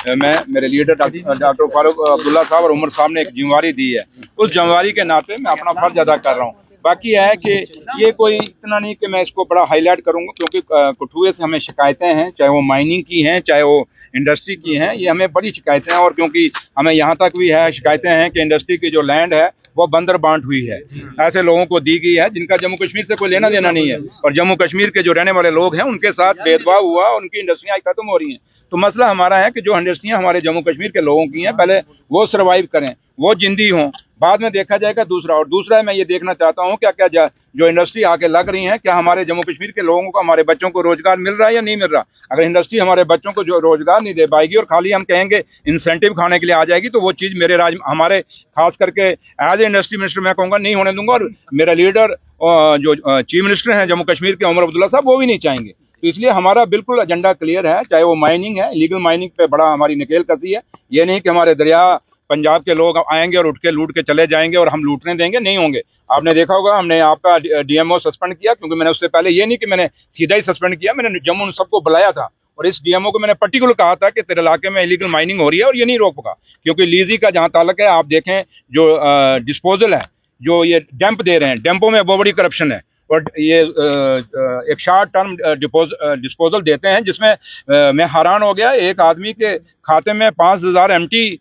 मैं मेरे leader doctor Farooq Abdullah साहब और उमर साहब ने एक जिम्मेवारी दी है, उस जिम्मेवारी के नाते मैं अपना फर्ज अदा कर रहा हूँ। बाकी है कि ये कोई इतना नहीं कि मैं इसको बड़ा हाईलाइट करूंगा, क्योंकि कठुए से हमें शिकायतें हैं, चाहे वो माइनिंग की हैं चाहे वो इंडस्ट्री की हैं, ये हमें बड़ी शिकायतें हैं। और क्योंकि हमें यहाँ तक भी है शिकायतें हैं कि इंडस्ट्री की जो लैंड है वो बंदर बांट हुई है, ऐसे लोगों को दी गई है जिनका जम्मू कश्मीर से कोई लेना देना नहीं है, और जम्मू कश्मीर के जो रहने वाले लोग हैं उनके साथ भेदभाव हुआ और उनकी इंडस्ट्रियां खत्म हो रही हैं। तो मसला हमारा है कि जो इंडस्ट्रियां हमारे जम्मू कश्मीर के लोगों की हैं, पहले वो सर्वाइव करें, वो जिंदी हों, बाद में देखा जाएगा दूसरा। और दूसरा मैं ये देखना चाहता हूँ क्या क्या जो इंडस्ट्री आके लग रही है, क्या हमारे जम्मू कश्मीर के लोगों को, हमारे बच्चों को रोजगार मिल रहा है या नहीं मिल रहा। अगर इंडस्ट्री हमारे बच्चों को जो रोजगार नहीं दे पाएगी और खाली हम कहेंगे इंसेंटिव खाने के लिए आ जाएगी, तो वो चीज मेरे हमारे खास करके एज ए इंडस्ट्री मिनिस्टर मैं कहूँगा नहीं होने दूंगा। और मेरा लीडर जो चीफ मिनिस्टर हैं जम्मू कश्मीर के उमर अब्दुल्ला साहब, वो भी नहीं चाहेंगे। तो इसलिए हमारा बिल्कुल एजेंडा क्लियर है, चाहे वो माइनिंग है, लीगल माइनिंग पे बड़ा हमारी नकेल करती है। ये नहीं कि हमारे दरिया पंजाब के लोग आएंगे और उठ के लूट के चले जाएंगे और हम लूटने देंगे, नहीं होंगे। आपने देखा होगा हमने आपका डीएमओ सस्पेंड किया, क्योंकि मैंने उससे पहले ये नहीं कि मैंने सीधा ही सस्पेंड किया, मैंने जम्मू उन सबको बुलाया था और इस डीएमओ को मैंने पर्टिकुलर कहा था कि तेरे इलाके में इलीगल माइनिंग हो रही है और ये नहीं रोक पाएगा। क्योंकि लीजी का जहां ताल्लुक है, आप देखें जो डिस्पोजल है, जो ये डैम्प दे रहे हैं, डैम्पों में बहुत बड़ी करप्शन है। और ये एक शॉर्ट टर्म डिस्पोजल देते हैं, जिसमें मैं हैरान हो गया। एक आदमी के खाते में 5000 MT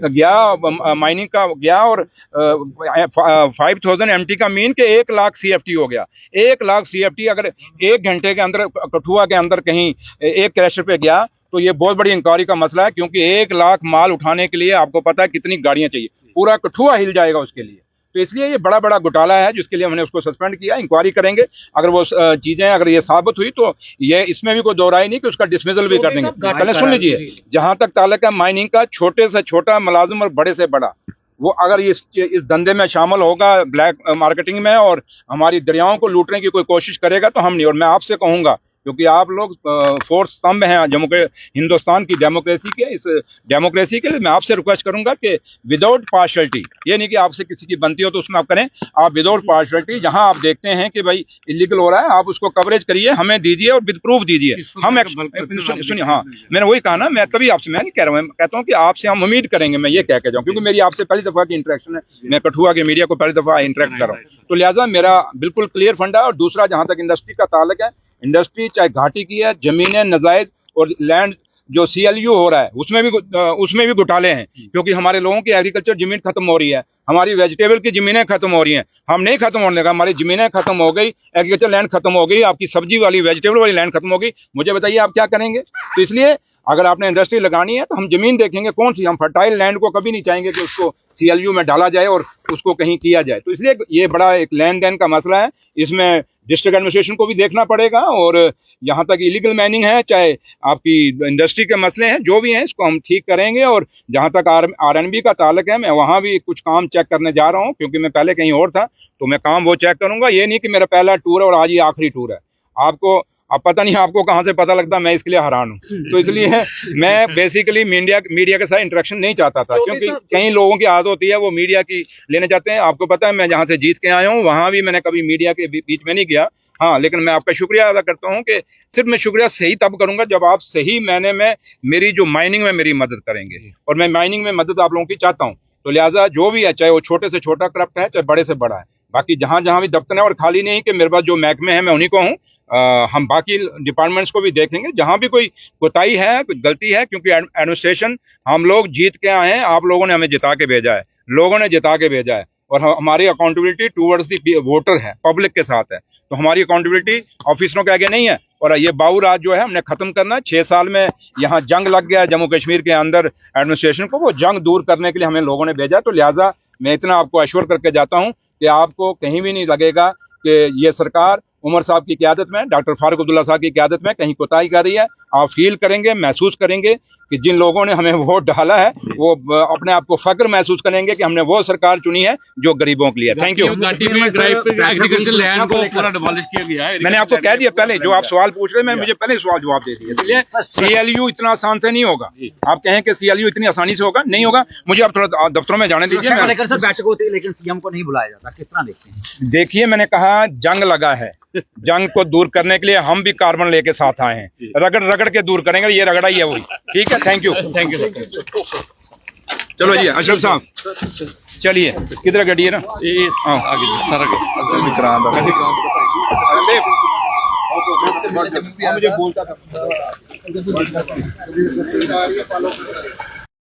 गया, माइनिंग का गया, और 5000 MT का मीन के 1 लाख CFT हो गया। 1 लाख CFT अगर 1 घंटे के अंदर कठुआ के अंदर कहीं एक क्रैशर पे गया तो ये बहुत बड़ी इंक्वायरी का मसला है, क्योंकि 1 लाख माल उठाने के लिए आपको पता है कितनी गाड़ियां चाहिए, पूरा कठुआ हिल जाएगा उसके लिए। तो इसलिए ये बड़ा बड़ा घोटाला है, जिसके लिए हमने उसको सस्पेंड किया। इंक्वायरी करेंगे, अगर वो चीजें अगर ये साबित हुई तो ये इसमें भी कोई दो राय नहीं कि उसका डिसमिसल भी कर देंगे। पहले सुन लीजिए, जहां तक ताल्लुक है माइनिंग का, छोटे से छोटा मुलाजिम और बड़े से बड़ा, वो अगर इस धंधे में शामिल होगा, ब्लैक मार्केटिंग में, और हमारी दरियाओं को लूटने की कोई कोशिश करेगा तो हम नहीं। और मैं आपसे कहूंगा, क्योंकि आप लोग फोर्थ स्तंभ हैं हिंदुस्तान की डेमोक्रेसी के, इस डेमोक्रेसी के लिए मैं आपसे रिक्वेस्ट करूंगा कि विदाउट पार्शलिटी, ये नहीं कि आपसे किसी की बनती हो तो उसमें आप करें, आप विदाउट पार्शलिटी जहां आप देखते हैं कि भाई इलीगल हो रहा है, आप उसको कवरेज करिए, हमें दीजिए और विद प्रूफ दीजिए। हम सुनिए, हाँ मैंने वही कहा ना, मैं तभी आपसे, मैं नहीं कह रहा हूँ, मैं कहता हूँ कि आपसे हम उम्मीद करेंगे, मैं ये कह के जाऊँ, क्योंकि मेरी आपसे पहली दफा की इंटरेक्शन है, मैं कठुआ के मीडिया को पहली दफा इंटरेक्ट कर रहा हूँ, तो लिहाजा मेरा बिल्कुल क्लियर फंडा है। और दूसरा, जहां तक इंडस्ट्री का ताल्लुक है, इंडस्ट्री चाहे घाटी की है, जमीनें नजायज और लैंड जो CLU हो रहा है उसमें भी घोटाले हैं, क्योंकि हमारे लोगों की एग्रीकल्चर जमीन खत्म हो रही है, हमारी वेजिटेबल की जमीनें खत्म हो रही हैं। हम नहीं खत्म होने लगा, हमारी जमीनें खत्म हो गई, एग्रीकल्चर लैंड खत्म हो गई, आपकी सब्जी वाली वेजिटेबल वाली लैंड खत्म हो गई, मुझे बताइए आप क्या करेंगे। तो इसलिए अगर आपने इंडस्ट्री लगानी है तो हम जमीन देखेंगे कौन सी, हम फर्टाइल लैंड को कभी नहीं चाहेंगे कि उसको CLU में डाला जाए और उसको कहीं किया जाए। तो इसलिए ये बड़ा एक लेन देन का मसला है, इसमें डिस्ट्रिक्ट एडमिनिस्ट्रेशन को भी देखना पड़ेगा। और यहाँ तक इलीगल माइनिंग है, चाहे आपकी इंडस्ट्री के मसले हैं, जो भी हैं इसको हम ठीक करेंगे। और जहाँ तक RNB का ताल्लुक है, मैं वहाँ भी कुछ काम चेक करने जा रहा हूँ, क्योंकि मैं पहले कहीं और था, तो मैं काम वो चेक करूंगा। ये नहीं कि मेरा पहला टूर है और आज ही आखिरी टूर है। आपको अब पता नहीं आपको कहाँ से पता लगता, मैं इसके लिए हैरान हूँ। तो इसलिए मैं बेसिकली मीडिया के साथ इंटरेक्शन नहीं चाहता था, क्योंकि कई लोगों की आदत होती है वो मीडिया की लेने जाते हैं। आपको पता है मैं जहाँ से जीत के आया हूँ वहाँ भी मैंने कभी मीडिया के बीच में नहीं गया। हाँ, लेकिन मैं आपका शुक्रिया अदा करता हूँ कि सिर्फ मैं शुक्रिया सही तब करूंगा जब आप सही मैंने में मेरी जो माइनिंग में मेरी मदद करेंगे, और मैं माइनिंग में मदद आप लोगों की चाहता हूँ। तो लिहाजा जो भी है, चाहे वो छोटे से छोटा करप्ट है, चाहे बड़े से बड़ा है, बाकी जहां जहां भी दफ्तर है, और खाली नहीं कि मेरे पास जो महकमे है मैं उन्हीं को हूँ, हम बाकी डिपार्टमेंट्स को भी देखेंगे जहां भी कोई कोताही है, कोई गलती है, क्योंकि एडमिनिस्ट्रेशन हम लोग जीत के आए हैं, आप लोगों ने हमें जिता के भेजा है, लोगों ने जिता के भेजा है, और हमारी अकाउंटेबिलिटी टूवर्ड्स द वोटर है, पब्लिक के साथ है। तो हमारी अकाउंटेबिलिटी ऑफिसरों के आगे नहीं है। और ये बाऊ राज जो है हमने खत्म करना है। 6 साल में यहाँ जंग लग गया जम्मू कश्मीर के अंदर एडमिनिस्ट्रेशन को, वो जंग दूर करने के लिए हमें लोगों ने भेजा। तो लिहाजा मैं इतना आपको अश्योर करके जाता हूँ कि आपको कहीं भी नहीं लगेगा कि ये सरकार उमर साहब की क़यादत में, डॉक्टर फारूक अब्दुल्ला साहब की क़यादत में कहीं कोताही कर रही है। आप फील करेंगे, महसूस करेंगे कि जिन लोगों ने हमें वोट डाला है वो अपने आप को फक्र महसूस करेंगे कि हमने वो सरकार चुनी है जो गरीबों के लिए। Thank you. मैंने आपको कह दिया पहले, जो आप सवाल पूछ रहे हैं, मुझे पहले सवाल जवाब दे दिया। इसलिए CLU इतना आसान से नहीं होगा। आप कहें कि CLU इतनी आसानी से होगा, नहीं होगा। मुझे आप थोड़ा दफ्तरों में जाने दीजिए। बैठक होती है लेकिन CM को नहीं बुलाया जाता, किस तरह देखते हैं? देखिए, मैंने कहा जंग लगा है, जंग को दूर करने के लिए हम भी कार्बन लेके साथ आए हैं, रगड़ रगड़ के दूर करेंगे। ये रगड़ा ही है वही, ठीक है। है, थैंक यू चलो जी अशरफ साहब चलिए किधर गड्डी है ना हाँ आगे सारा मुझे बोलता था